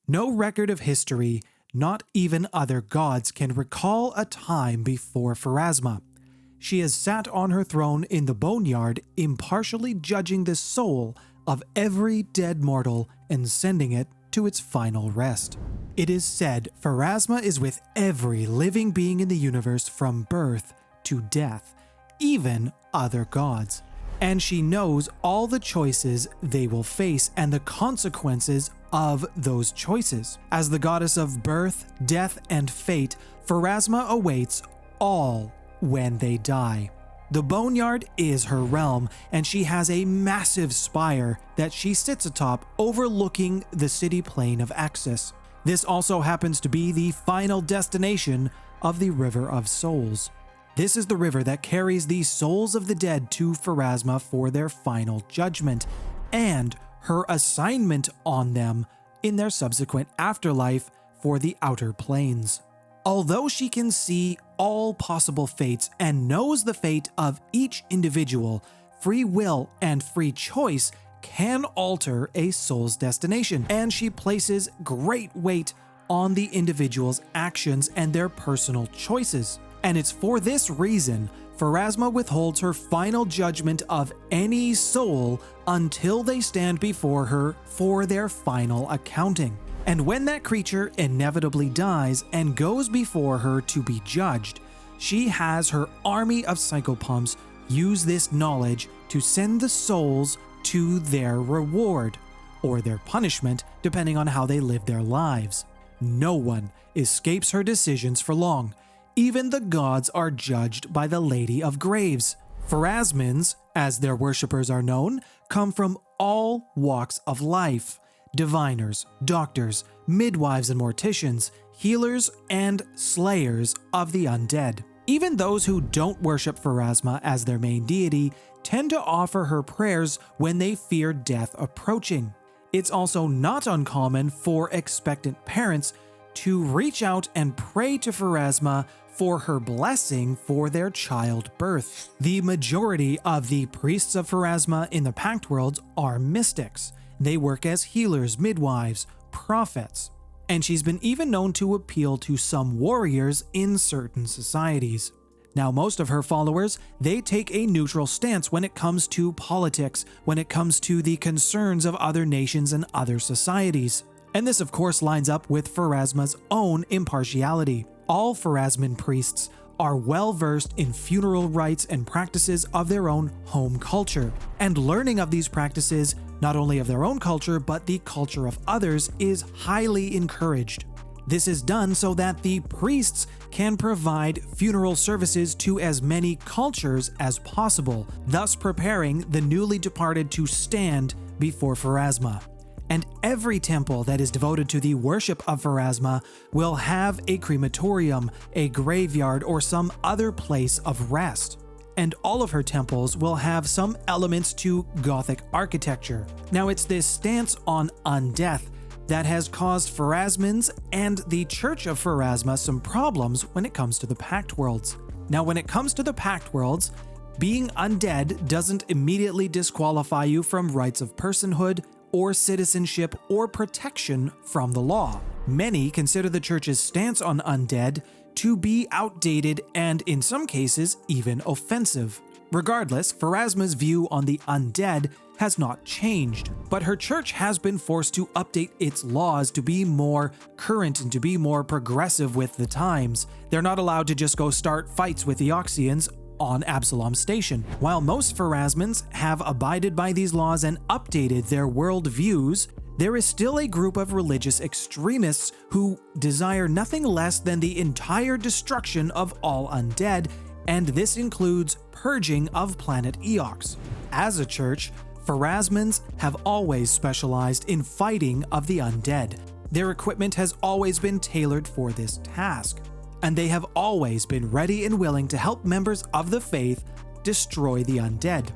No record of history, not even other gods, can recall a time before Pharasma. She has sat on her throne in the boneyard, impartially judging the soul of every dead mortal and sending it to its final rest. It is said Pharasma is with every living being in the universe from birth to death, even other gods. And she knows all the choices they will face and the consequences of those choices. As the goddess of birth, death, and fate, Pharasma awaits all when they die. The boneyard is her realm, and she has a massive spire that she sits atop overlooking the city plain of Axis. This also happens to be the final destination of the River of Souls. This is the river that carries the souls of the dead to Pharasma for their final judgment, and her assignment on them in their subsequent afterlife for the outer planes. Although she can see all possible fates and knows the fate of each individual, free will and free choice can alter a soul's destination, and she places great weight on the individual's actions and their personal choices. And it's for this reason Pharasma withholds her final judgment of any soul until they stand before her for their final accounting. And when that creature inevitably dies and goes before her to be judged, she has her army of psychopumps use this knowledge to send the souls to their reward, or their punishment, depending on how they live their lives. No one escapes her decisions for long. Even the gods are judged by the Lady of Graves. Pharasmans, as their worshippers are known, come from all walks of life. Diviners, doctors, midwives and morticians, healers, and slayers of the undead. Even those who don't worship Pharasma as their main deity tend to offer her prayers when they fear death approaching. It's also not uncommon for expectant parents to reach out and pray to Pharasma for her blessing for their childbirth. The majority of the priests of Pharasma in the Pact Worlds are mystics. They work as healers, midwives, prophets, and she's been even known to appeal to some warriors in certain societies. Now, most of her followers, they take a neutral stance when it comes to politics, when it comes to the concerns of other nations and other societies. And this, of course, lines up with Pharasma's own impartiality. All Pharasman priests are well versed in funeral rites and practices of their own home culture, and learning of these practices, not only of their own culture but the culture of others, is highly encouraged. This is done so that the priests can provide funeral services to as many cultures as possible, thus preparing the newly departed to stand before Pharasma. And every temple that is devoted to the worship of Pharasma will have a crematorium, a graveyard, or some other place of rest. And all of her temples will have some elements to Gothic architecture. Now, it's this stance on undeath that has caused Pharasmans and the Church of Pharasma some problems when it comes to the Pact Worlds. Now, when it comes to the Pact Worlds, being undead doesn't immediately disqualify you from rights of personhood, or citizenship, or protection from the law. Many consider the Church's stance on undead to be outdated and, in some cases, even offensive. Regardless, Pharasma's view on the undead has not changed, but her church has been forced to update its laws to be more current and to be more progressive with the times. They're not allowed to just go start fights with the Oxians on Absalom Station. While most Pharasmans have abided by these laws and updated their world views, there is still a group of religious extremists who desire nothing less than the entire destruction of all undead, and this includes purging of planet Eox. As a church, Pharasmans have always specialized in fighting of the undead. Their equipment has always been tailored for this task, and they have always been ready and willing to help members of the faith destroy the undead.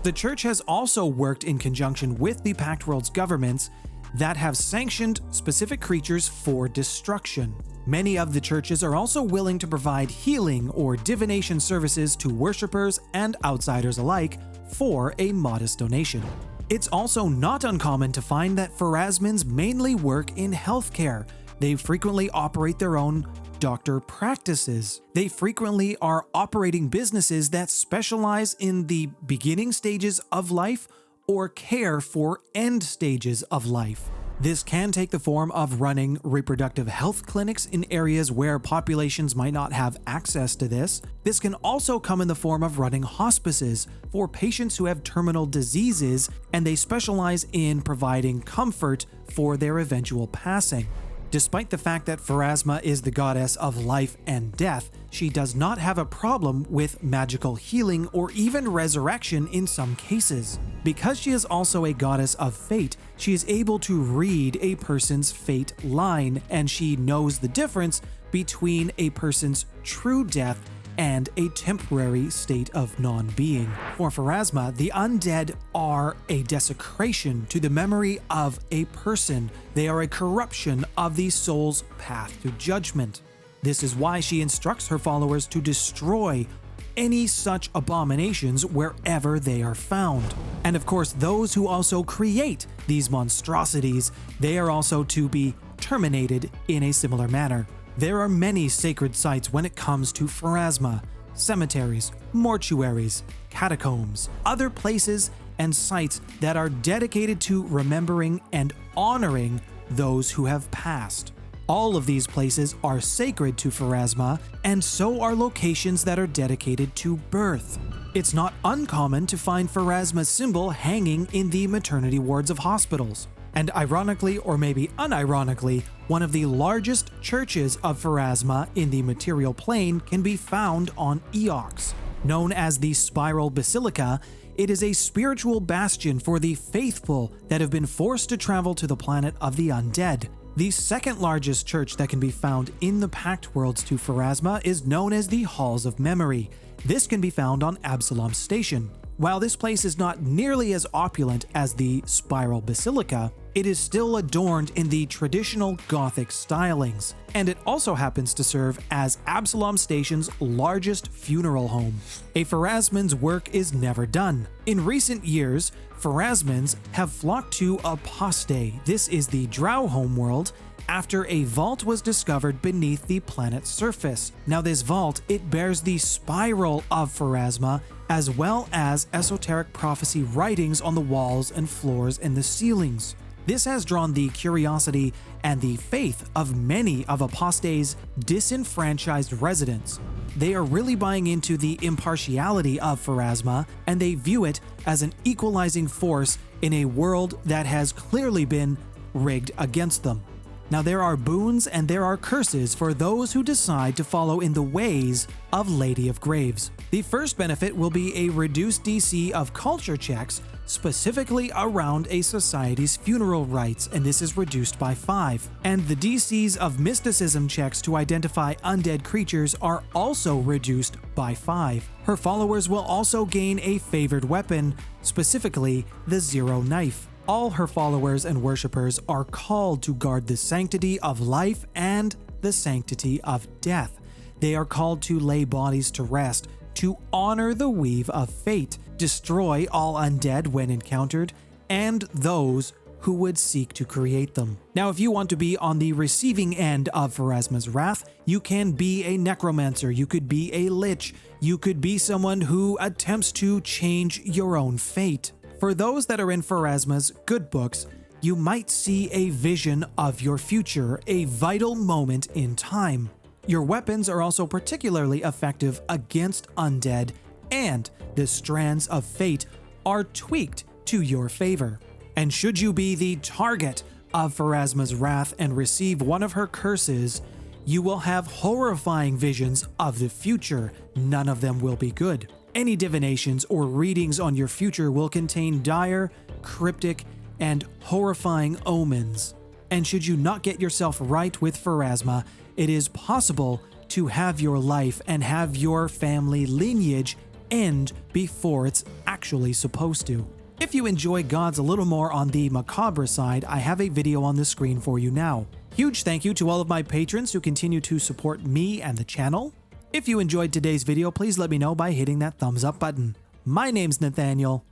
The church has also worked in conjunction with the Pact World's governments that have sanctioned specific creatures for destruction. Many of the churches are also willing to provide healing or divination services to worshippers and outsiders alike for a modest donation. It's also not uncommon to find that Pharasmans mainly work in healthcare. They frequently operate their own doctor practices. They frequently are operating businesses that specialize in the beginning stages of life or care for end stages of life. This can take the form of running reproductive health clinics in areas where populations might not have access to this. This can also come in the form of running hospices for patients who have terminal diseases, and they specialize in providing comfort for their eventual passing. Despite the fact that Pharasma is the goddess of life and death, she does not have a problem with magical healing or even resurrection in some cases. Because she is also a goddess of fate, she is able to read a person's fate line, and she knows the difference between a person's true death and a temporary state of non-being. For Pharasma, the undead are a desecration to the memory of a person. They are a corruption of the soul's path to judgment. This is why she instructs her followers to destroy any such abominations wherever they are found. And of course, those who also create these monstrosities, they are also to be terminated in a similar manner. There are many sacred sites when it comes to Pharasma: cemeteries, mortuaries, catacombs, other places and sites that are dedicated to remembering and honoring those who have passed. All of these places are sacred to Pharasma, and so are locations that are dedicated to birth. It's not uncommon to find Pharasma's symbol hanging in the maternity wards of hospitals. And ironically, or maybe unironically, one of the largest churches of Pharasma in the material plane can be found on Eox. Known as the Spiral Basilica, it is a spiritual bastion for the faithful that have been forced to travel to the planet of the undead. The second largest church that can be found in the Pact Worlds to Pharasma is known as the Halls of Memory. This can be found on Absalom Station. While this place is not nearly as opulent as the Spiral Basilica, it is still adorned in the traditional Gothic stylings, and it also happens to serve as Absalom Station's largest funeral home. A Pharasman's work is never done. In recent years, Pharasmans have flocked to Aposte. This is the Drow homeworld, after a vault was discovered beneath the planet's surface. Now this vault, it bears the spiral of Pharasma, as well as esoteric prophecy writings on the walls and floors and the ceilings. This has drawn the curiosity and the faith of many of Aposte's disenfranchised residents. They are really buying into the impartiality of Pharasma, and they view it as an equalizing force in a world that has clearly been rigged against them. Now there are boons and there are curses for those who decide to follow in the ways of Lady of Graves. The first benefit will be a reduced DC of culture checks, specifically around a society's funeral rites, and this is reduced by 5. And the DCs of mysticism checks to identify undead creatures are also reduced by 5. Her followers will also gain a favored weapon, specifically the Zero Knife. All her followers and worshippers are called to guard the sanctity of life and the sanctity of death. They are called to lay bodies to rest, to honor the weave of fate, destroy all undead when encountered, and those who would seek to create them. Now, if you want to be on the receiving end of Pharasma's wrath, you can be a necromancer, you could be a lich, you could be someone who attempts to change your own fate. For those that are in Pharasma's good books, you might see a vision of your future, a vital moment in time. Your weapons are also particularly effective against undead, and the strands of fate are tweaked to your favor. And should you be the target of Pharasma's wrath and receive one of her curses, you will have horrifying visions of the future. None of them will be good. Any divinations or readings on your future will contain dire, cryptic, and horrifying omens. And should you not get yourself right with Pharasma, it is possible to have your life and have your family lineage end before it's actually supposed to. If you enjoy gods a little more on the macabre side, I have a video on the screen for you now. Huge thank you to all of my patrons who continue to support me and the channel. If you enjoyed today's video, please let me know by hitting that thumbs up button. My name's Nathaniel.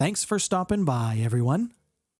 Thanks for stopping by, everyone.